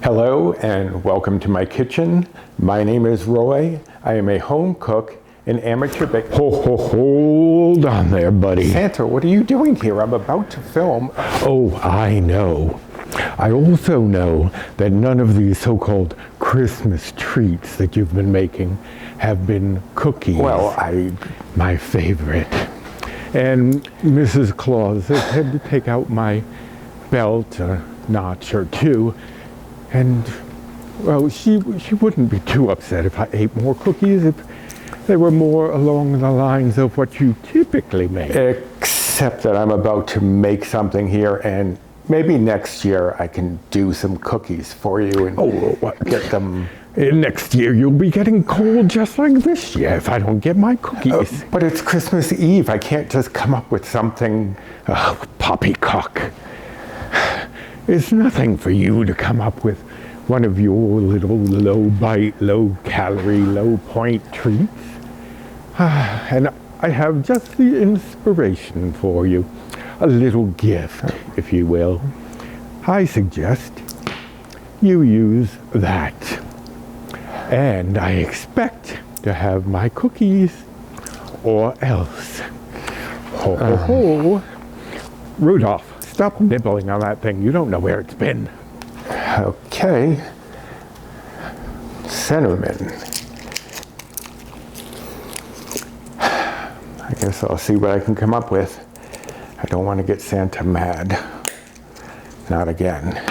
Hello and welcome to my kitchen. My name is Roy. I am a home cook and amateur baker. Hold on there, buddy. Santa, what are you doing here? I'm about to film. Oh, I know. I also know that none of these so-called Christmas treats that you've been making have been cookies. Well, my favorite. And Mrs. Claus has had to take out my belt a notch or two. And, well, she wouldn't be too upset if I ate more cookies if they were more along the lines of what you typically make. Except that I'm about to make something here, and maybe next year I can do some cookies for you and get them. Next year you'll be getting cold just like this year if I don't get my cookies. But it's Christmas Eve. I can't just come up with something. Oh, poppycock. It's nothing for you to come up with one of your little low-bite, low-calorie, low-point treats. And I have just the inspiration for you. A little gift, if you will. I suggest you use that. And I expect to have my cookies or else. Ho, ho, ho. Rudolph, stop nibbling on that thing. You don't know where it's been. Okay. Cinnamon. I guess I'll see what I can come up with. I don't want to get Santa mad. Not again.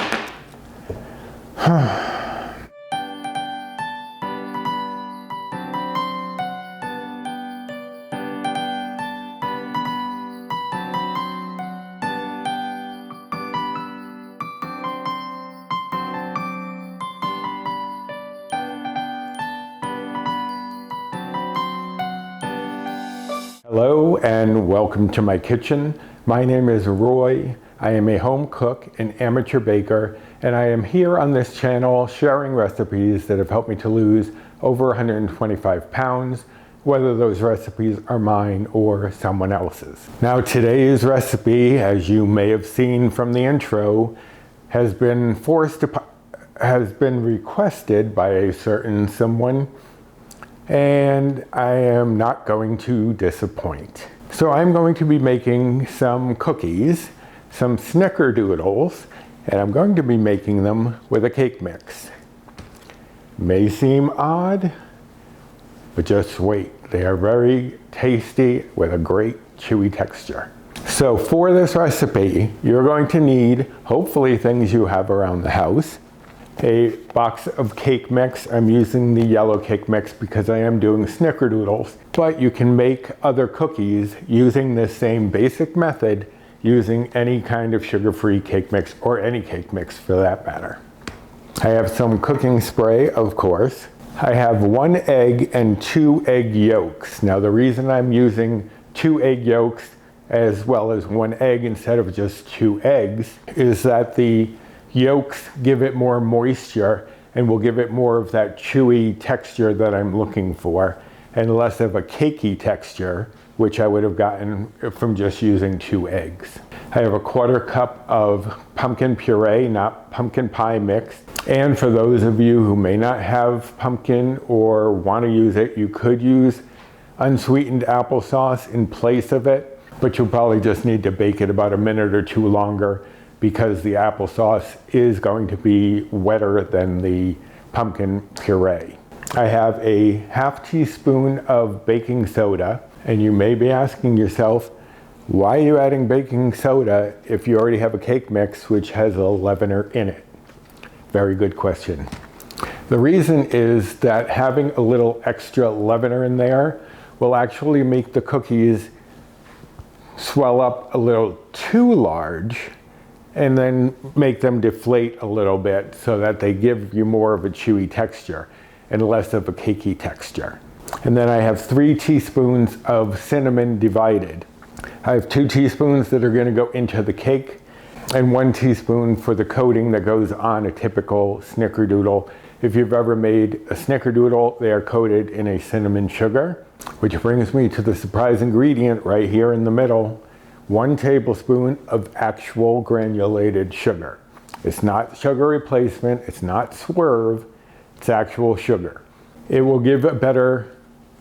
Hello and welcome to my kitchen. My name is Roy. I am a home cook and amateur baker, and I am here on this channel sharing recipes that have helped me to lose over 125 pounds, whether those recipes are mine or someone else's. Now today's recipe, as you may have seen from the intro, has been requested by a certain someone, and I am not going to disappoint. So I'm going to be making some cookies, some Snickerdoodles, and I'm going to be making them with a cake mix. May seem odd, but just wait. They are very tasty with a great chewy texture. So for this recipe, you're going to need, hopefully, things you have around the house. A box of cake mix. I'm using the yellow cake mix because I am doing Snickerdoodles, but you can make other cookies using this same basic method using any kind of sugar-free cake mix or any cake mix for that matter. I have some cooking spray, of course. I have 1 egg and 2 egg yolks. Now the reason I'm using 2 egg yolks as well as 1 egg instead of just 2 eggs is that the yolks give it more moisture and will give it more of that chewy texture that I'm looking for and less of a cakey texture, which I would have gotten from just using 2 eggs. I have a 1/4 cup of pumpkin puree, not pumpkin pie mix. And for those of you who may not have pumpkin or want to use it, you could use unsweetened applesauce in place of it, but you'll probably just need to bake it about a minute or 2 longer because the applesauce is going to be wetter than the pumpkin puree. I have a 1/2 teaspoon of baking soda, and you may be asking yourself, why are you adding baking soda if you already have a cake mix which has a leavener in it? Very good question. The reason is that having a little extra leavener in there will actually make the cookies swell up a little too large and then make them deflate a little bit so that they give you more of a chewy texture and less of a cakey texture. And then I have 3 teaspoons of cinnamon divided. I have 2 teaspoons that are going to go into the cake and 1 teaspoon for the coating that goes on a typical Snickerdoodle. If you've ever made a Snickerdoodle, they are coated in a cinnamon sugar, which brings me to the surprise ingredient right here in the middle. 1 tablespoon of actual granulated sugar. It's not sugar replacement, it's not swerve, it's actual sugar. It will give a better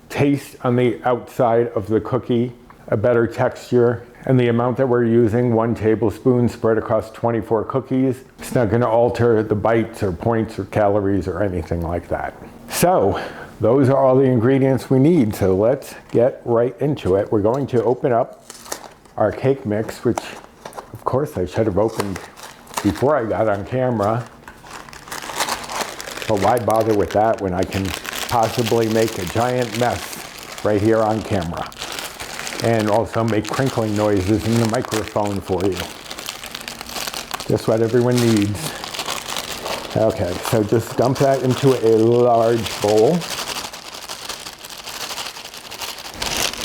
taste on the outside of the cookie, a better texture, and the amount that we're using, 1 tablespoon spread across 24 cookies, it's not gonna alter the bites or points or calories or anything like that. So, those are all the ingredients we need, so let's get right into it. We're going to open up our cake mix, which of course I should have opened before I got on camera. But why bother with that when I can possibly make a giant mess right here on camera? And also make crinkling noises in the microphone for you. Just what everyone needs. Okay, so just dump that into a large bowl.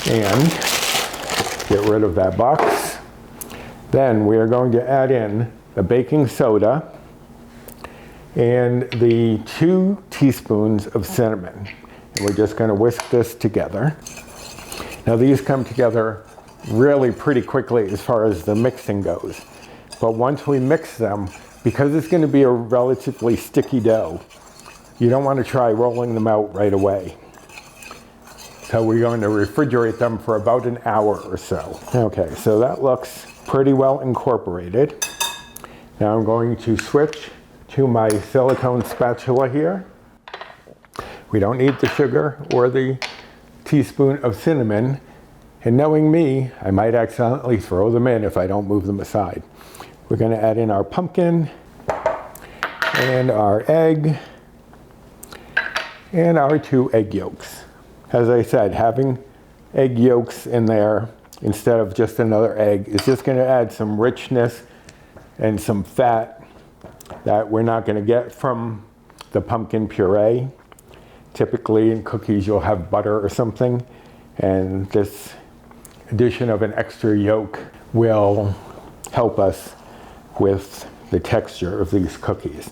And get rid of that box. Then we are going to add in the baking soda and the 2 teaspoons of cinnamon. And we're just going to whisk this together. Now these come together really pretty quickly as far as the mixing goes. But once we mix them, because it's going to be a relatively sticky dough, you don't want to try rolling them out right away. So we're going to refrigerate them for about an hour or so. Okay, so that looks pretty well incorporated. Now I'm going to switch to my silicone spatula here. We don't need the sugar or the teaspoon of cinnamon, and knowing me, I might accidentally throw them in if I don't move them aside. We're going to add in our pumpkin and our egg and our 2 egg yolks. As I said, having egg yolks in there instead of just another egg is just going to add some richness and some fat that we're not going to get from the pumpkin puree. Typically in cookies you'll have butter or something, and this addition of an extra yolk will help us with the texture of these cookies.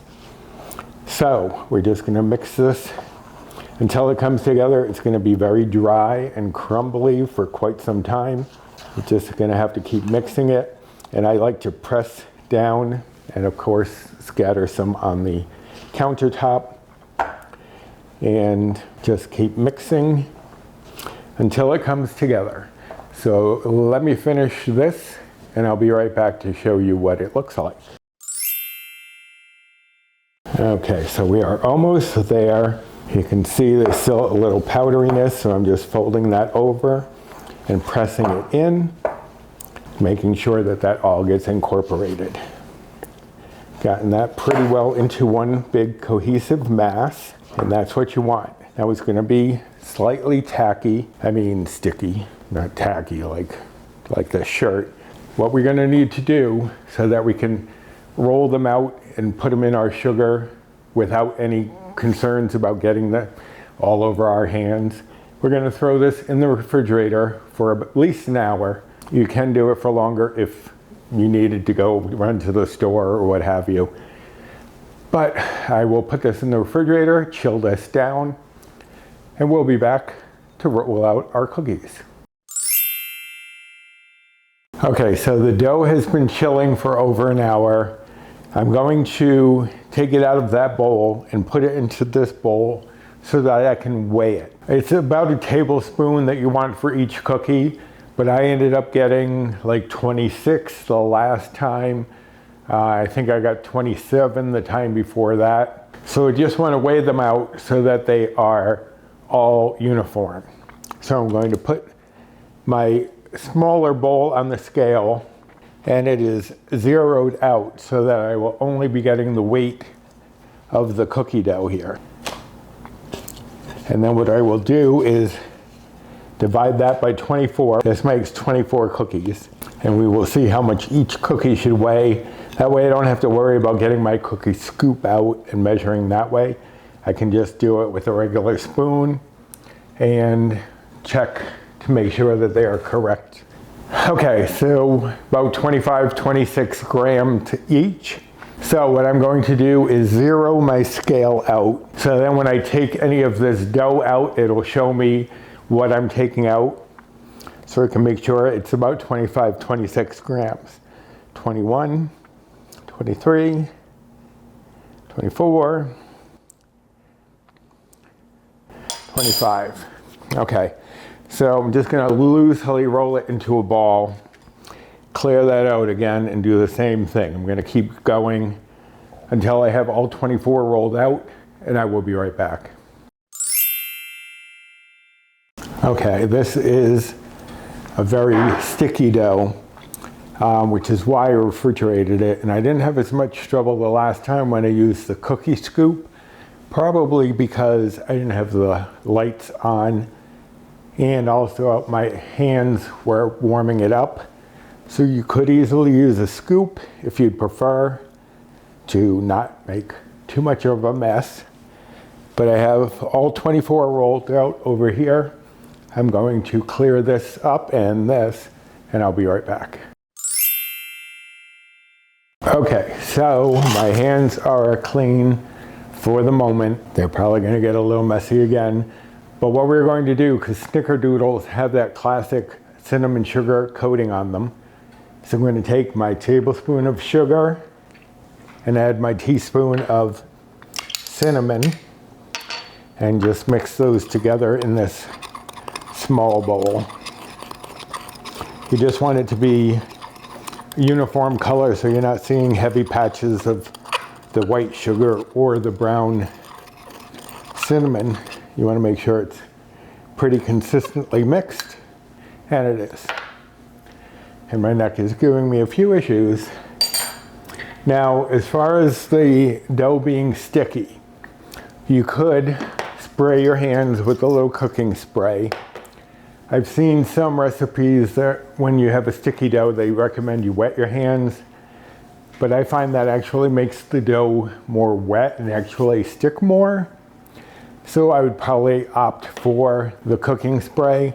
So we're just going to mix this until it comes together. It's going to be very dry and crumbly for quite some time. We're just going to have to keep mixing it, and I like to press down and of course scatter some on the countertop. And just keep mixing until it comes together. So let me finish this and I'll be right back to show you what it looks like. Okay, so we are almost there. You can see there's still a little powderiness, so I'm just folding that over and pressing it in, making sure that that all gets incorporated. Gotten that pretty well into one big cohesive mass. And that's what you want. Now it's going to be slightly tacky, sticky, not tacky like the shirt. What we're going to need to do so that we can roll them out and put them in our sugar without any concerns about getting that all over our hands, we're going to throw this in the refrigerator for at least an hour. You can do it for longer if you needed to go run to the store or what have you. But I will put this in the refrigerator, chill this down, and we'll be back to roll out our cookies. Okay, so the dough has been chilling for over an hour. I'm going to take it out of that bowl and put it into this bowl so that I can weigh it. It's about a tablespoon that you want for each cookie, but I ended up getting like 26 the last time. I think I got 27 the time before that. So I just want to weigh them out so that they are all uniform. So I'm going to put my smaller bowl on the scale, and it is zeroed out so that I will only be getting the weight of the cookie dough here. And then what I will do is divide that by 24. This makes 24 cookies. And we will see how much each cookie should weigh. That way I don't have to worry about getting my cookie scoop out and measuring that way. I can just do it with a regular spoon and check to make sure that they are correct. Okay, so about 25, 26 grams to each. So what I'm going to do is zero my scale out. So then when I take any of this dough out, it'll show me what I'm taking out. So I can make sure it's about 25, 26 grams. 21, 23, 24, 25. Okay, so I'm just gonna loosely roll it into a ball, clear that out again, and do the same thing. I'm gonna keep going until I have all 24 rolled out, and I will be right back. Okay, this is a very sticky dough, which is why I refrigerated it, and I didn't have as much trouble the last time when I used the cookie scoop, probably because I didn't have the lights on, and also my hands were warming it up. So you could easily use a scoop if you'd prefer to not make too much of a mess. But I have all 24 rolled out over here. I'm going to clear this up and this, and I'll be right back. Okay, so my hands are clean for the moment. They're probably gonna get a little messy again. But what we're going to do, because Snickerdoodles have that classic cinnamon sugar coating on them, so I'm going to take my tablespoon of sugar and add my teaspoon of cinnamon and just mix those together in this small bowl. You just want it to be uniform color so you're not seeing heavy patches of the white sugar or the brown cinnamon. You want to make sure it's pretty consistently mixed, and it is. And my neck is giving me a few issues. Now, as far as the dough being sticky, you could spray your hands with a little cooking spray. I've seen some recipes that when you have a sticky dough, they recommend you wet your hands, but I find that actually makes the dough more wet and actually stick more. So I would probably opt for the cooking spray,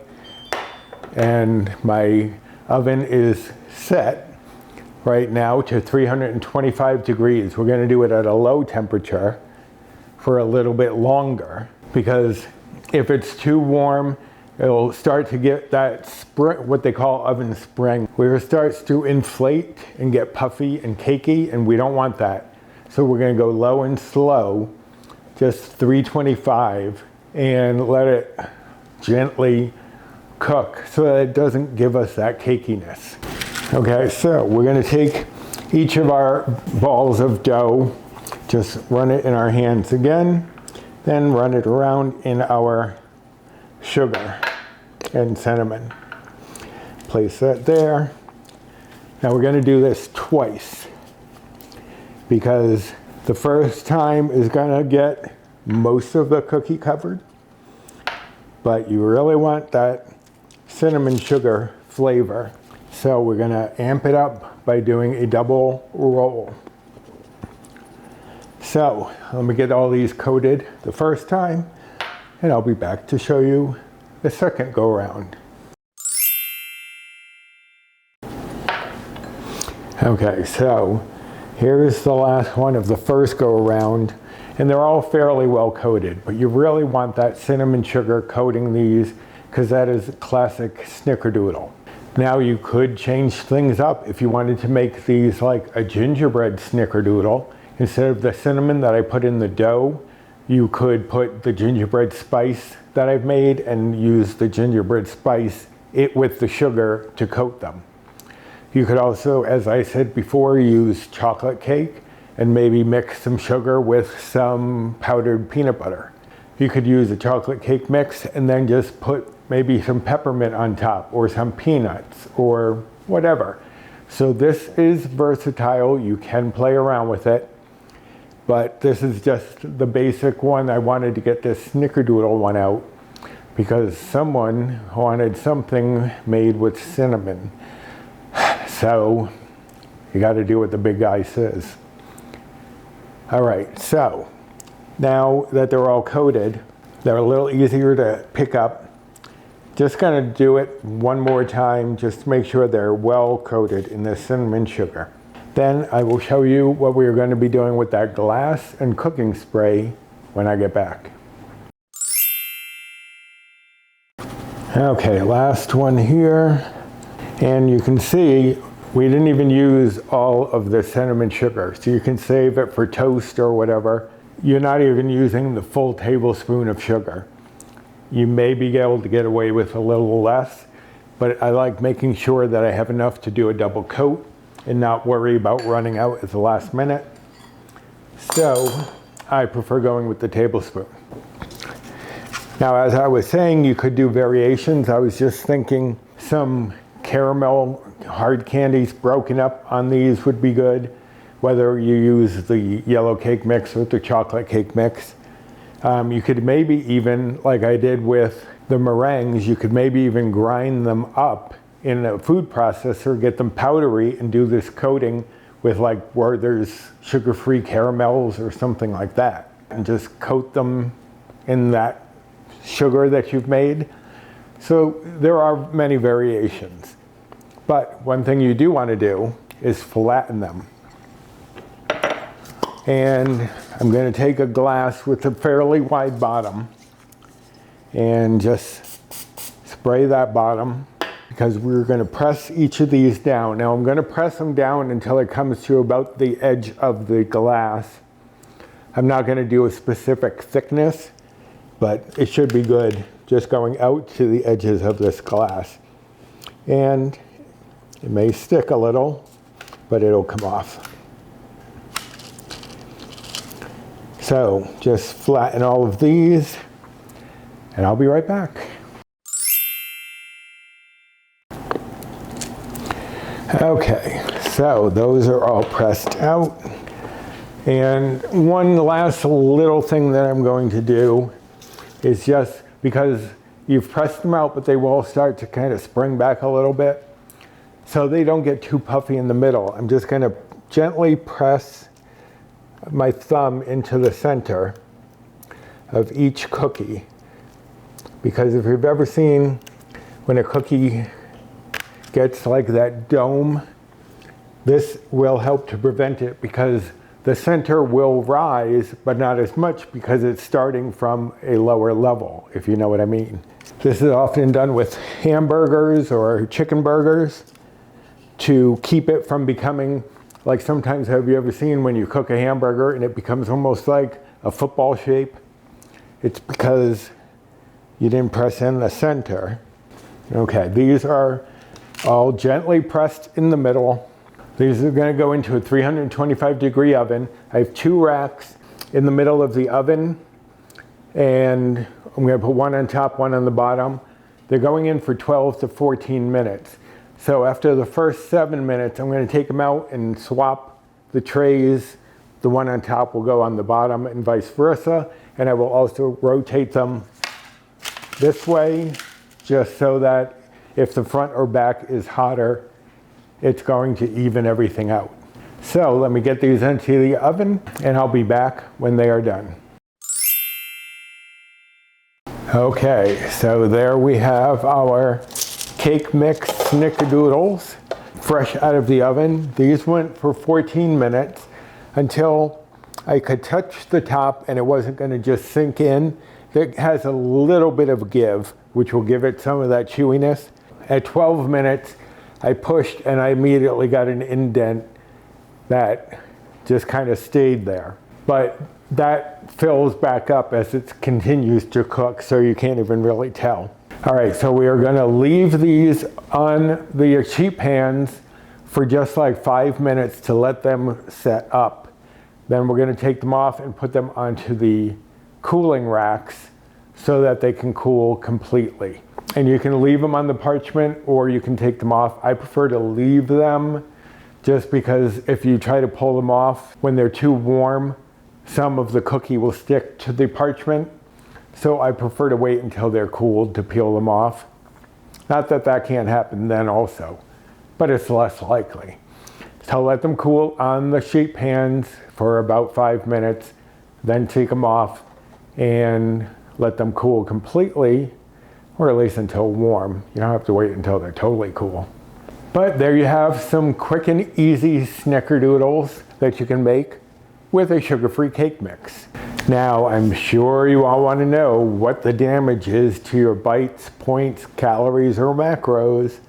and my oven is set right now to 325 degrees. We're gonna do it at a low temperature for a little bit longer, because if it's too warm, it'll start to get that what they call oven spring, where it starts to inflate and get puffy and cakey, and we don't want that. So we're gonna go low and slow, just 325, and let it gently cook so that it doesn't give us that cakiness. Okay, so we're gonna take each of our balls of dough, just run it in our hands again, then run it around in our sugar and cinnamon. Place that there. Now we're gonna do this twice, because the first time is gonna get most of the cookie covered, but you really want that cinnamon sugar flavor. So we're gonna amp it up by doing a double roll. So let me get all these coated the first time, and I'll be back to show you the second go around. Okay, so here's the last one of the first go around, and they're all fairly well coated, but you really want that cinnamon sugar coating these, because that is a classic Snickerdoodle. Now you could change things up if you wanted to make these like a gingerbread Snickerdoodle. Instead of the cinnamon that I put in the dough, you could put the gingerbread spice that I've made and use the gingerbread spice with the sugar to coat them. You could also, as I said before, use chocolate cake and maybe mix some sugar with some powdered peanut butter. You could use a chocolate cake mix and then just put maybe some peppermint on top, or some peanuts, or whatever. So this is versatile. You can play around with it, but this is just the basic one. I wanted to get this Snickerdoodle one out because someone wanted something made with cinnamon. So you got to do what the big guy says. All right, so now that they're all coated, they're a little easier to pick up. Just gonna do it one more time, just to make sure they're well coated in the cinnamon sugar. Then I will show you what we're going to be doing with that glass and cooking spray when I get back. Okay, last one here. And you can see We didn't even use all of the cinnamon sugar, so you can save it for toast or whatever. You're not even using the full tablespoon of sugar. You may be able to get away with a little less, but I like making sure that I have enough to do a double coat and not worry about running out at the last minute. So I prefer going with the tablespoon. Now, as I was saying, you could do variations. I was just thinking some caramel hard candies broken up on these would be good, whether you use the yellow cake mix or the chocolate cake mix. You could maybe even, like I did with the meringues, you could maybe even grind them up in a food processor, get them powdery, and do this coating with like Werther's sugar-free caramels or something like that. And just coat them in that sugar that you've made. So there are many variations. But one thing you do want to do is flatten them. And I'm going to take a glass with a fairly wide bottom and just spray that bottom, because we're going to press each of these down. Now I'm going to press them down until it comes to about the edge of the glass. I'm not going to do a specific thickness, but it should be good just going out to the edges of this glass. And it may stick a little, but it'll come off. So just flatten all of these, and I'll be right back. Okay, so those are all pressed out. And one last little thing that I'm going to do is, just because you've pressed them out, but they will start to kind of spring back a little bit, so they don't get too puffy in the middle. I'm just going to gently press my thumb into the center of each cookie, because if you've ever seen when a cookie gets like that dome, this will help to prevent it, because the center will rise, but not as much because it's starting from a lower level, if you know what I mean. This is often done with hamburgers or chicken burgers to keep it from becoming, like, sometimes have you ever seen when you cook a hamburger and it becomes almost like a football shape? It's because you didn't press in the center. Okay, these are all gently pressed in the middle. These are going to go into a 325-degree oven. I have 2 racks in the middle of the oven, and I'm going to put one on top, one on the bottom. They're going in for 12 to 14 minutes. So after the first 7 minutes, I'm going to take them out and swap the trays. The one on top will go on the bottom and vice versa. And I will also rotate them this way, just so that if the front or back is hotter, it's going to even everything out. So let me get these into the oven, and I'll be back when they are done. Okay, so there we have our cake mix Snickerdoodles, fresh out of the oven. These went for 14 minutes until I could touch the top and it wasn't going to just sink in. It has a little bit of give, which will give it some of that chewiness. At 12 minutes, I pushed and I immediately got an indent that just kind of stayed there. But that fills back up as it continues to cook, so you can't even really tell. All right, so we are going to leave these on the sheet pans for just like 5 minutes to let them set up. Then we're going to take them off and put them onto the cooling racks so that they can cool completely. And you can leave them on the parchment or you can take them off. I prefer to leave them, just because if you try to pull them off when they're too warm, some of the cookie will stick to the parchment. So I prefer to wait until they're cooled to peel them off. Not that that can't happen then also, but it's less likely. So let them cool on the sheet pans for about 5 minutes, then take them off and let them cool completely, or at least until warm. You don't have to wait until they're totally cool. But there you have some quick and easy Snickerdoodles that you can make with a sugar-free cake mix. Now, I'm sure you all want to know what the damage is to your bites, points, calories, or macros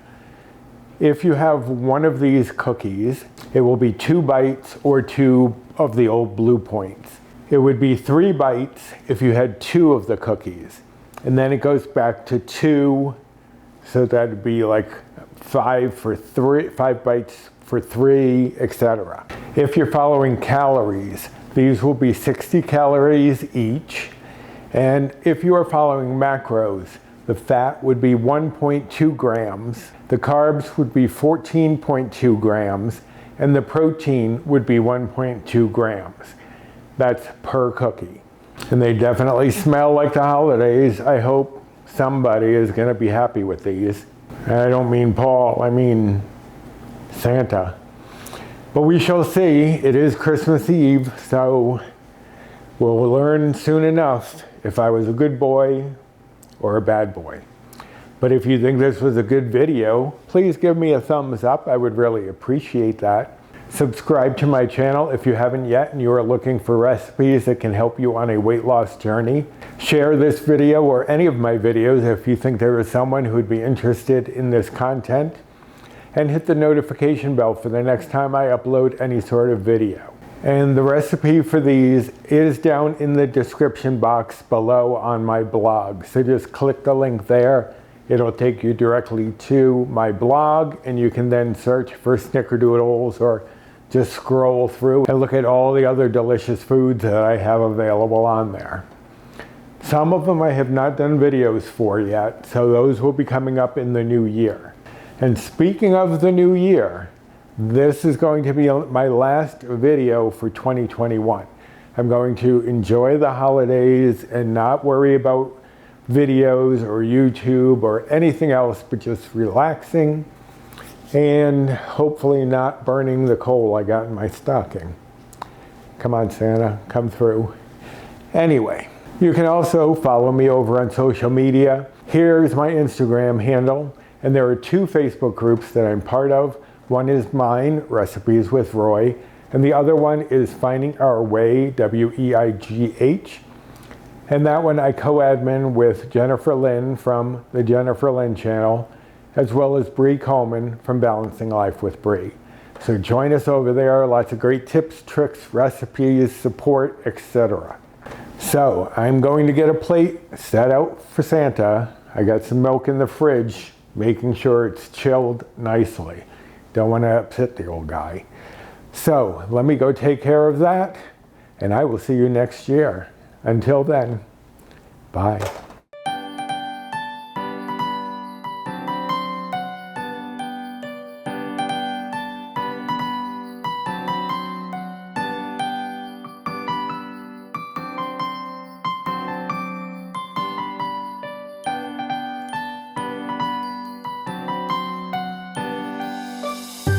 If you have one of these cookies, it will be 2 bites or 2 of the old blue points. It would be 3 bites if you had 2 of the cookies. And then it goes back to 2, so that'd be like 5 bites for 3, etc. If you're following calories, these will be 60 calories each. And if you are following macros, the fat would be 1.2 grams, the carbs would be 14.2 grams, and the protein would be 1.2 grams. That's per cookie. And they definitely smell like the holidays. I hope somebody is going to be happy with these. And I don't mean Paul, I mean Santa. But we shall see. It is Christmas Eve, so we'll learn soon enough if I was a good boy or a bad boy. But if you think this was a good video, please give me a thumbs up. I would really appreciate that. Subscribe to my channel if you haven't yet and you are looking for recipes that can help you on a weight loss journey. Share this video or any of my videos if you think there is someone who would be interested in this content. And hit the notification bell for the next time I upload any sort of video. And the recipe for these is down in the description box below on my blog. So just click the link there. It'll take you directly to my blog, and you can then search for Snickerdoodles or just scroll through and look at all the other delicious foods that I have available on there. Some of them I have not done videos for yet, so those will be coming up in the new year. And speaking of the new year, this is going to be my last video for 2021. I'm going to enjoy the holidays and not worry about videos or YouTube or anything else, but just relaxing and hopefully not burning the coal I got in my stocking. Come on, Santa, come through. Anyway, you can also follow me over on social media. Here's my Instagram handle, and there are 2 Facebook groups that I'm part of. One is mine, Recipes with Roy, and the other one is Finding Our Way, W-E-I-G-H. And that one I co-admin with Jennifer Lynn from the Jennifer Lynn channel, as well as Bree Coleman from Balancing Life with Bree. So join us over there, lots of great tips, tricks, recipes, support, etc. So I'm going to get a plate set out for Santa. I got some milk in the fridge, making sure it's chilled nicely. Don't want to upset the old guy. So let me go take care of that, and I will see you next year. Until then, bye.